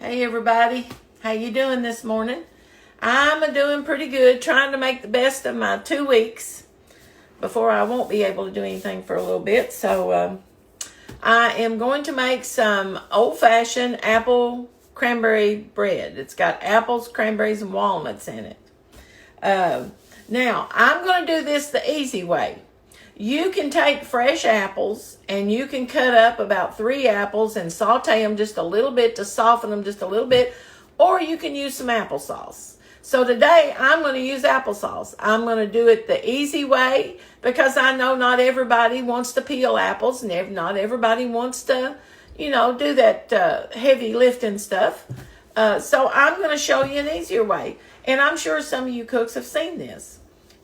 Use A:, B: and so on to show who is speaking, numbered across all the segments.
A: Hey everybody, how you doing this morning? I'm doing pretty good, trying to make the best of my 2 weeks before I won't be able to do anything for a little bit. So I am going to make some old-fashioned apple cranberry bread. It's got apples, cranberries, and walnuts in it. Now, I'm going to do this the easy way. You can take fresh apples and you can cut up about 3 apples and saute them just a little bit to soften them just a little bit, or you can use some applesauce. So today I'm going to use applesauce. I'm going to do it the easy way because I know not everybody wants to peel apples and not everybody wants to, do that heavy lifting stuff. So I'm going to show you an easier way. And I'm sure some of you cooks have seen this.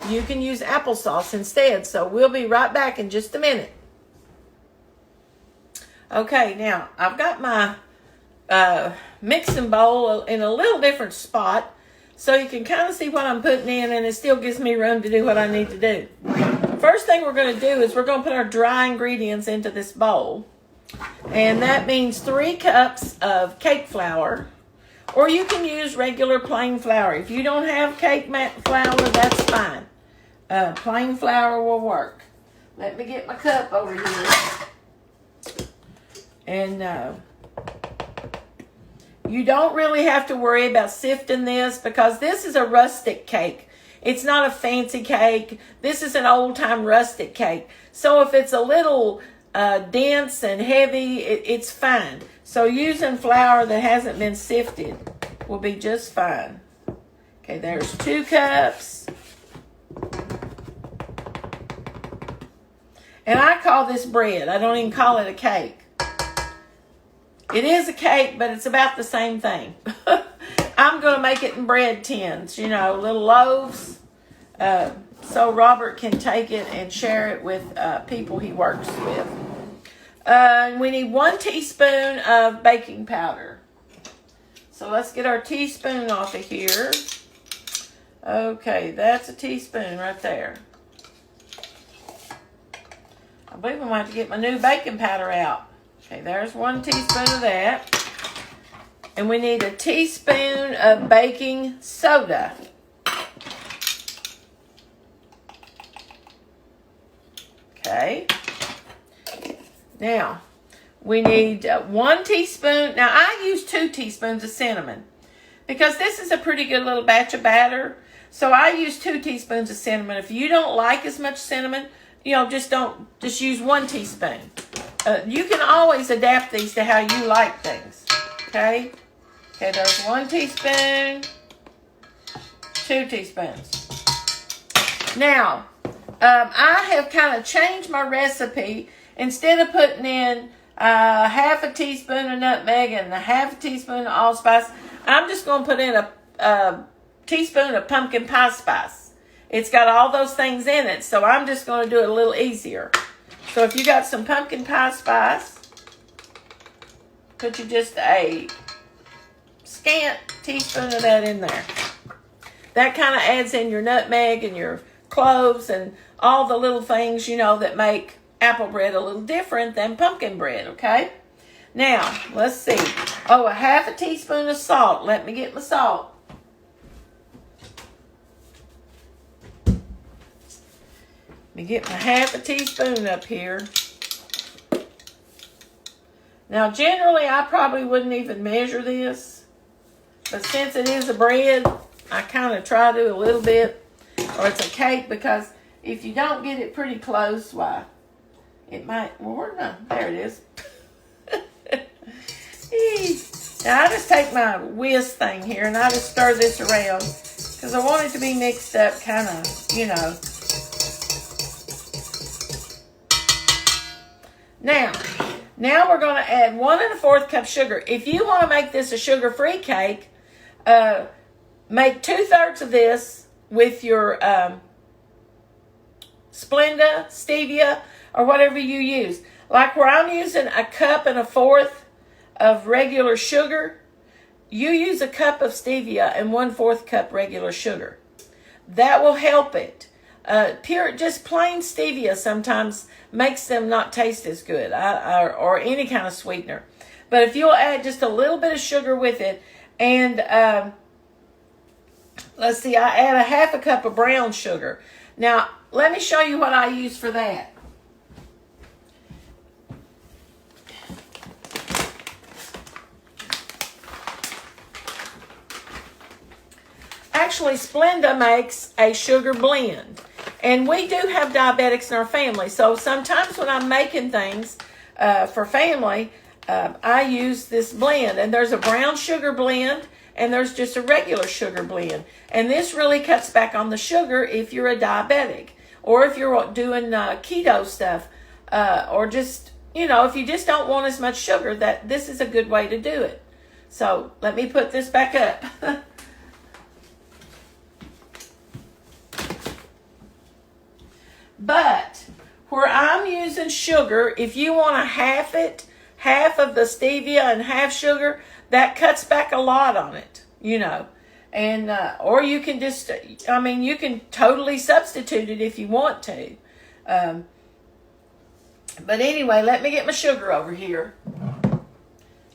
A: You can use applesauce instead. So we'll be right back in just a minute. Okay, now I've got my mixing bowl in a little different spot so you can kind of see what I'm putting in, and it still gives me room to do what I need to do. First thing we're going to do is we're going to put our dry ingredients into this bowl. And that means 3 cups of cake flour. Or you can use regular plain flour. If you don't have cake flour, that's fine. Plain flour will work. Let me get my cup over here. And you don't really have to worry about sifting this because this is a rustic cake. It's not a fancy cake. This is an old-time rustic cake. So if it's a little dense and heavy, it's fine. So using flour that hasn't been sifted will be just fine. Okay, there's 2 cups. And I call this bread. I don't even call it a cake. It is a cake, but it's about the same thing. I'm going to make it in bread tins, little loaves. So Robert can take it and share it with people he works with. We need 1 teaspoon of baking powder. So let's get our teaspoon off of here. Okay, that's a teaspoon right there. I believe I'm going to have to get my new baking powder out. Okay, there's 1 teaspoon of that. And we need a teaspoon of baking soda. Okay. Now, we need 1 teaspoon. Now, I use 2 teaspoons of cinnamon because this is a pretty good little batch of batter. So I use 2 teaspoons of cinnamon. If you don't like as much cinnamon, just use 1 teaspoon. You can always adapt these to how you like things. Okay? Okay, there's 1 teaspoon, 2 teaspoons. Now, I have kind of changed my recipe. Instead of putting in half a teaspoon of nutmeg and a half a teaspoon of allspice, I'm just going to put in a teaspoon of pumpkin pie spice. It's got all those things in it, so I'm just going to do it a little easier. So if you got some pumpkin pie spice, put you just a scant teaspoon of that in there. That kind of adds in your nutmeg and your cloves and all the little things, that make apple bread a little different than pumpkin bread, okay? Now, let's see. Oh, a half a teaspoon of salt. Let me get my salt. Let me get my half a teaspoon up here. Now, generally, I probably wouldn't even measure this. But since it is a bread, I kind of try to a little bit. Or it's a cake, because if you don't get it pretty close, why, it might, there it is. Now, I just take my whisk thing here and I just stir this around because I want it to be mixed up kind of, Now we're going to add 1 1/4 cup sugar. If you want to make this a sugar-free cake, make 2/3 of this with your Splenda, stevia, or whatever you use. Like where I'm using 1 1/4 cup of regular sugar, you use 1 cup of stevia and 1/4 cup regular sugar. That will help it. just plain stevia sometimes makes them not taste as good, or any kind of sweetener. But if you'll add just a little bit of sugar with it, and let's see, I add a half a cup of brown sugar. Now, let me show you what I use for that. Actually, Splenda makes a sugar blend. And we do have diabetics in our family. So sometimes when I'm making things for family, I use this blend. And there's a brown sugar blend, and there's just a regular sugar blend. And this really cuts back on the sugar if you're a diabetic, or if you're doing keto stuff, or just, if you just don't want as much sugar, this is a good way to do it. So let me put this back up. But where I'm using sugar, if you want to half of the stevia and half sugar, that cuts back a lot on it, And, or you can just, you can totally substitute it if you want to. But anyway, let me get my sugar over here.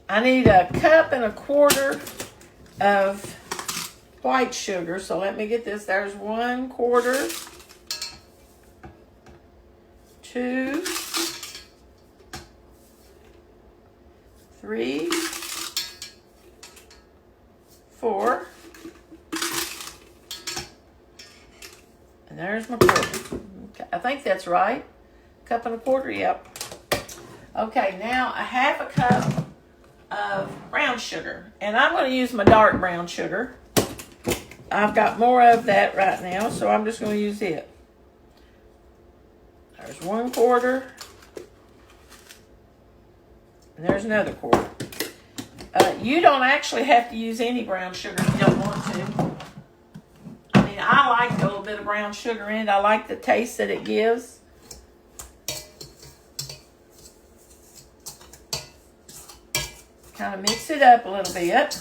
A: I need 1.25 cups of white sugar. So let me get this. There's 1/4. 2, 3, 4, and there's my quarter. Okay, I think that's right. 1.25 cups, yep. Okay, now a half a cup of brown sugar, and I'm going to use my dark brown sugar. I've got more of that right now, so I'm just going to use it. There's 1/4. And there's another 1/4. You don't actually have to use any brown sugar if you don't want to. I like a little bit of brown sugar in it. I like the taste that it gives. Kind of mix it up a little bit.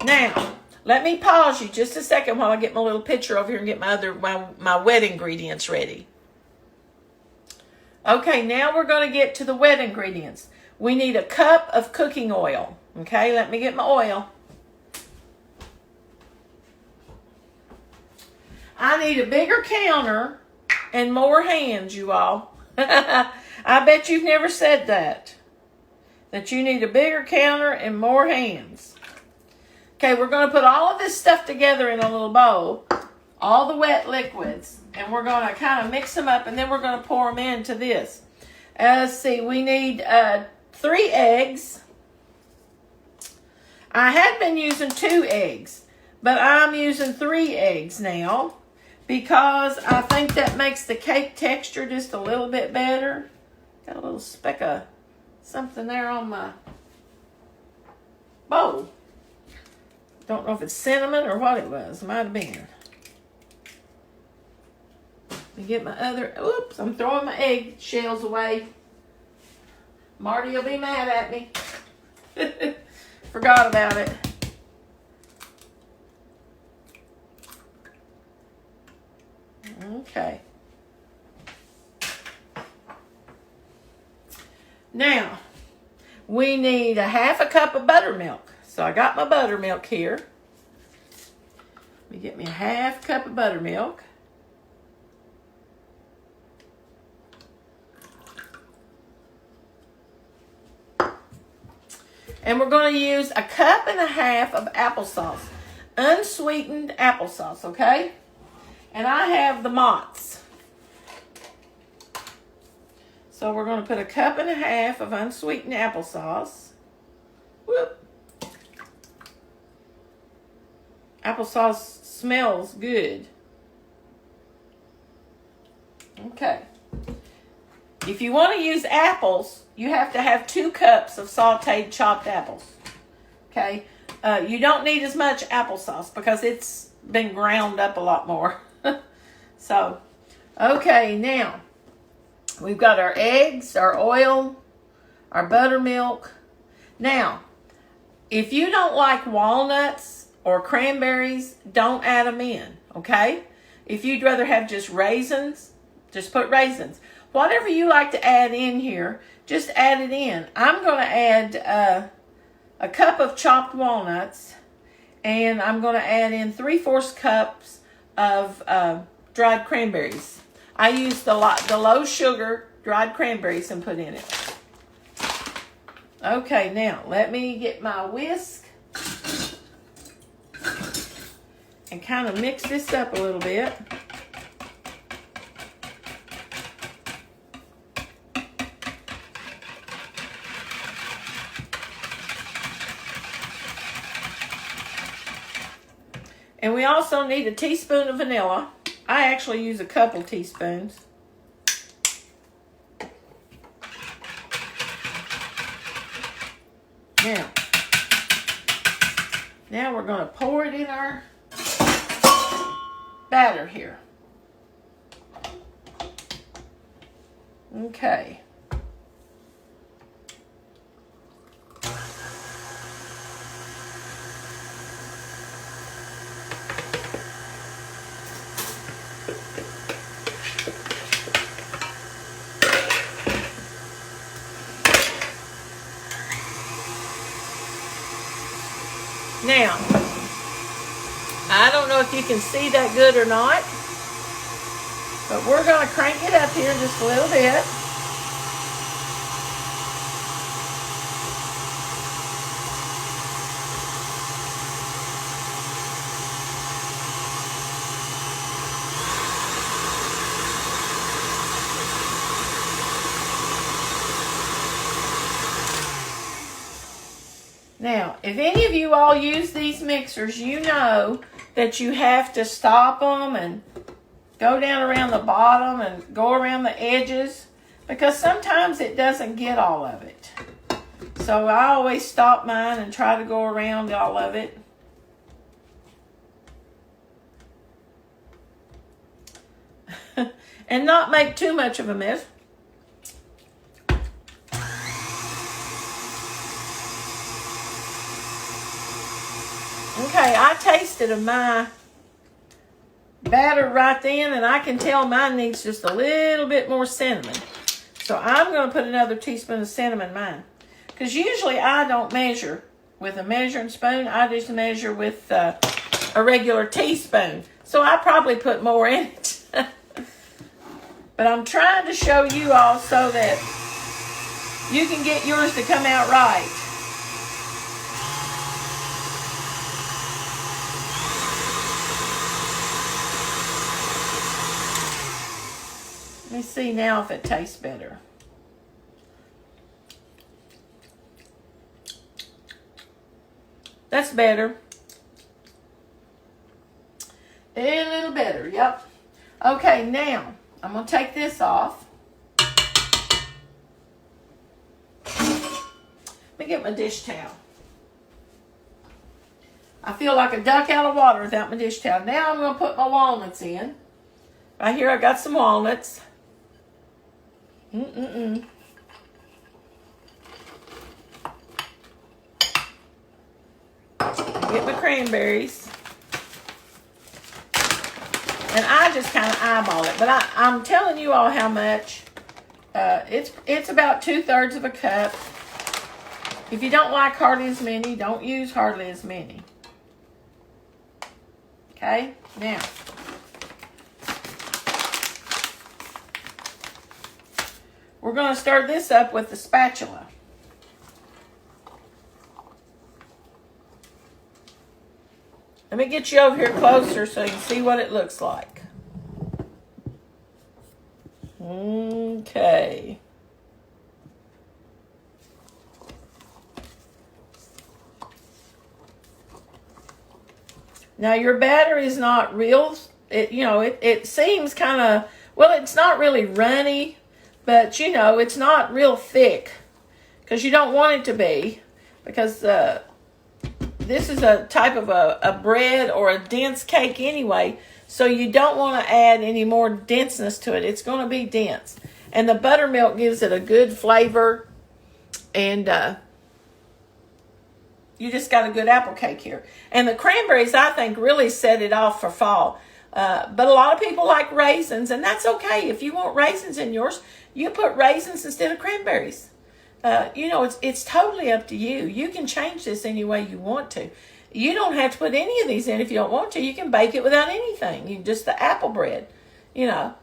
A: Now, let me pause you just a second while I get my little pitcher over here and get my wet ingredients ready. Okay, now we're going to get to the wet ingredients. We need 1 cup of cooking oil. Okay, let me get my oil. I need a bigger counter and more hands, you all. I bet you've never said that. That you need a bigger counter and more hands. Okay, we're going to put all of this stuff together in a little bowl, all the wet liquids, and we're going to kind of mix them up, and then we're going to pour them into this. Let's see, we need 3 eggs. I had been using 2 eggs, but I'm using 3 eggs now because I think that makes the cake texture just a little bit better. Got a little speck of something there on my bowl. Don't know if it's cinnamon or what it was. Might have been. Let me get my other... Oops, I'm throwing my egg shells away. Marty will be mad at me. Forgot about it. Okay. Now, we need 1/2 cup of buttermilk. So I got my buttermilk here. Let me get me 1/2 cup of buttermilk. And we're going to use 1.5 cups of applesauce. Unsweetened applesauce, okay? And I have the Mott's. So we're going to put 1.5 cups of unsweetened applesauce. Whoop. Applesauce smells good. Okay. If you want to use apples, you have to have 2 cups of sauteed chopped apples. Okay? You don't need as much applesauce because it's been ground up a lot more. So, okay, now we've got our eggs, our oil, our buttermilk. Now, if you don't like walnuts or cranberries, don't add them in, okay? If you'd rather have just raisins, just put raisins. Whatever you like to add in here, just add it in. I'm going to add a cup of chopped walnuts, and I'm going to add in 3/4 cups of dried cranberries. I use the low sugar dried cranberries and put in it. Okay, now let me get my whisk and kind of mix this up a little bit. And we also need a teaspoon of vanilla. I actually use a couple teaspoons. Now we're going to pour it in our batter here. Okay. Now, I don't know if you can see that good or not, but we're going to crank it up here just a little bit. Now, if any of you all use these mixers, you know that you have to stop them and go down around the bottom and go around the edges, because sometimes it doesn't get all of it. So I always stop mine and try to go around all of it. And not make too much of a mess. Okay, I tasted of my batter right then, and I can tell mine needs just a little bit more cinnamon. So I'm going to put another teaspoon of cinnamon in mine. Because usually I don't measure with a measuring spoon. I just measure with a regular teaspoon. So I probably put more in it. But I'm trying to show you all so that you can get yours to come out right. Let me see now if it tastes better. That's better. A little better, yep. Okay, now I'm going to take this off. Let me get my dish towel. I feel like a duck out of water without my dish towel. Now I'm going to put my walnuts in. Right here I got some walnuts. Get my cranberries. And I just kind of eyeball it. But I'm telling you all how much. It's about 2/3 of a cup. If you don't like hardly as many, don't use hardly as many. Okay? Now, we're going to stir this up with the spatula. Let me get you over here closer so you can see what it looks like. Okay. Now your batter is not real, it seems kind of, well, it's not really runny, but it's not real thick because you don't want it to be, because this is a type of a bread or a dense cake anyway, so you don't want to add any more denseness to it. It's going to be dense. And the buttermilk gives it a good flavor, and You just got a good apple cake here. And the cranberries, I think, really set it off for fall. But a lot of people like raisins, and that's okay. If you want raisins in yours, you put raisins instead of cranberries. It's totally up to you. You can change this any way you want to. You don't have to put any of these in if you don't want to. You can bake it without anything. Just the apple bread. You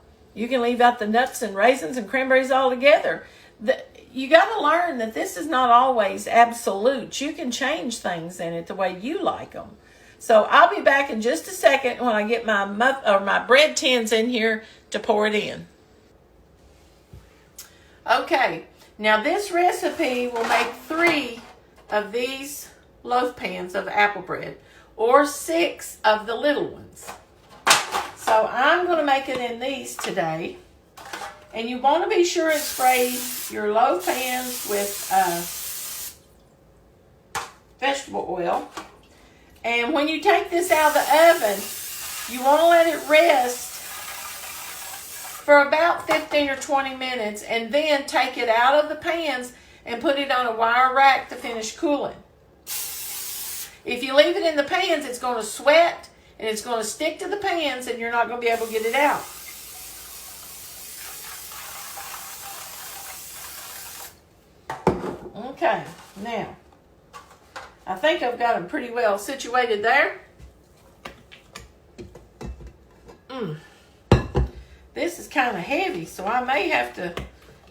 A: can leave out the nuts and raisins and cranberries all together. You got to learn that this is not always absolute. You can change things in it the way you like them. So I'll be back in just a second when I get my bread tins in here to pour it in. Okay, now this recipe will make 3 of these loaf pans of apple bread, or 6 of the little ones. So I'm going to make it in these today. And you want to be sure and spray your loaf pans with vegetable oil. And when you take this out of the oven, you want to let it rest for about 15 or 20 minutes, and then take it out of the pans and put it on a wire rack to finish cooling. If you leave it in the pans, it's going to sweat and it's going to stick to the pans, and you're not going to be able to get it out. Okay, now, I think I've got them pretty well situated there. This is kind of heavy, so I may have to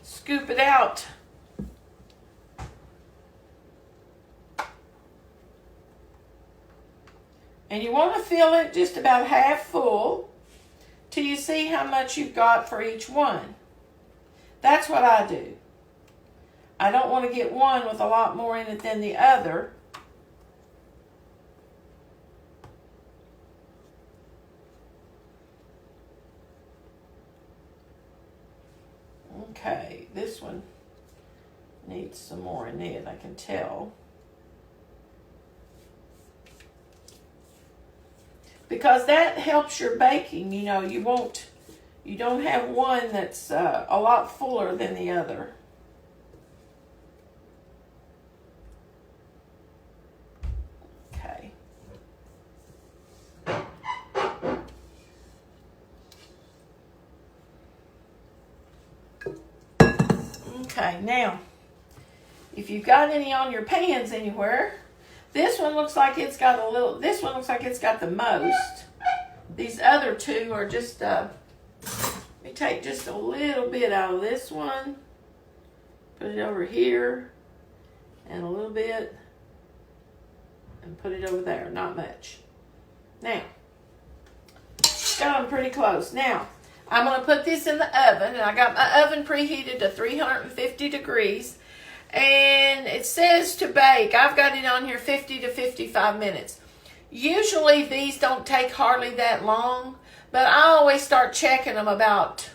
A: scoop it out. And you want to fill it just about half full till you see how much you've got for each one. That's what I do. I don't want to get one with a lot more in it than the other. Okay, this one needs some more in it, I can tell. Because that helps your baking. You don't have one that's a lot fuller than the other. Okay, now, if you've got any on your pans anywhere, this one looks like it's got the most. These other 2 are just, let me take just a little bit out of this one, put it over here, and a little bit, and put it over there, not much. Now, got them pretty close. Now, I'm going to put this in the oven, and I got my oven preheated to 350 degrees, and it says to bake. I've got it on here 50 to 55 minutes. Usually these don't take hardly that long, but I always start checking them about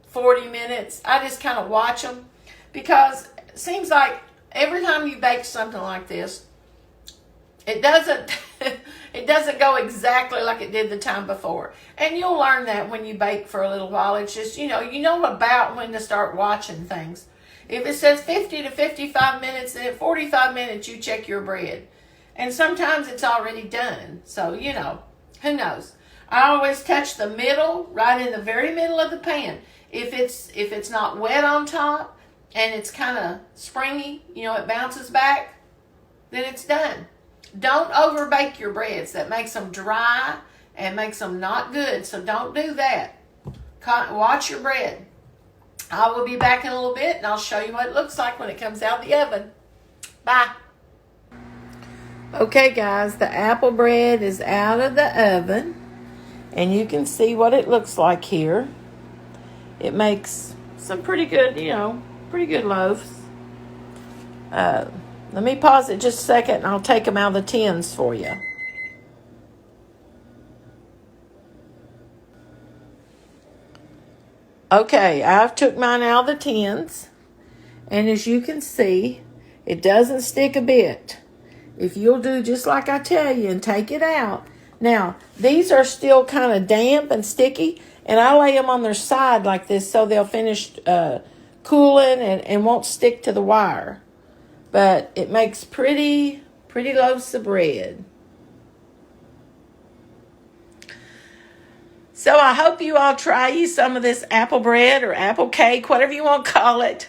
A: 40 minutes. I just kind of watch them, because it seems like every time you bake something like this, it doesn't go exactly like it did the time before. And you'll learn that when you bake for a little while. It's just, you know about when to start watching things. If it says 50 to 55 minutes, then at 45 minutes you check your bread. And sometimes it's already done. So, who knows? I always touch the middle, right in the very middle of the pan. If it's not wet on top and it's kind of springy, it bounces back, then it's done. Don't overbake your breads. That makes them dry and makes them not good. So don't do that. Watch your bread. I will be back in a little bit, and I'll show you what it looks like when it comes out of the oven. Bye. Okay, guys, the apple bread is out of the oven, and you can see what it looks like here. It makes some pretty good loaves. Let me pause it just a second, and I'll take them out of the tins for you. Okay, I've took mine out of the tins, and as you can see, it doesn't stick a bit. If you'll do just like I tell you and take it out. Now, these are still kind of damp and sticky, and I lay them on their side like this so they'll finish cooling and won't stick to the wire. But it makes pretty Pretty loaves of bread. So I hope you all try you some of this apple bread or apple cake, whatever you want to call it.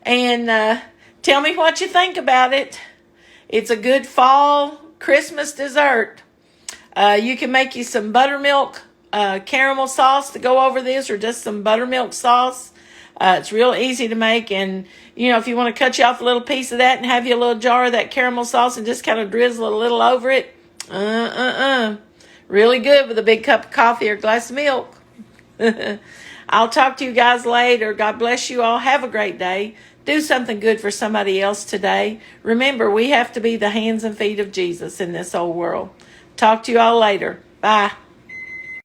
A: And tell me what you think about it. It's a good fall Christmas dessert. You can make you some buttermilk caramel sauce to go over this, or just some buttermilk sauce. It's real easy to make, and if you want to cut you off a little piece of that and have you a little jar of that caramel sauce and just kind of drizzle a little over it, really good with a big cup of coffee or glass of milk. I'll talk to you guys later. God bless you all. Have a great day. Do something good for somebody else today. Remember, we have to be the hands and feet of Jesus in this old world. Talk to you all later. Bye.